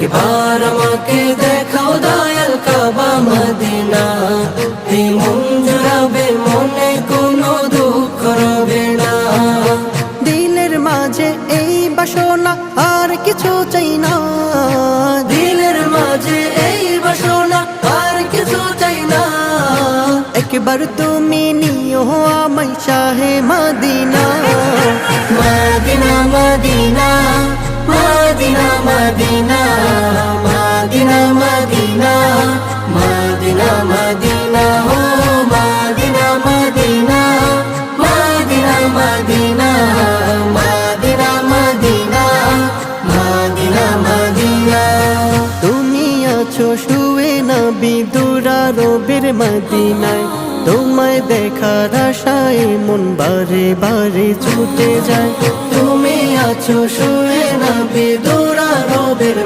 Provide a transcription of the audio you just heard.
একবার আমাকে দেখাও দয়াল কাবা মদিনা, এই মন জুড়াবে মনে কোনো দুঃখ রবে না। দিলের মাঝে এই বাসনা আর কিছু চাই না, দিলের মাঝে এই বাসনা আর কিছু চাই না। একবার তুমি নিও আমায় শাহে Medina. Medina Medina Medina Medina Medina Medina Medina Medina ও Medina Medina Medina Medina Medina Medina Medina Medina. তুমি আছো শুয়ে নবী দুরারবের মদিনায়, তোমায় দেখার আশায় মন বারে বারে ছুটে যায়। তুমি আছো শুয়ে নবী দুরারবের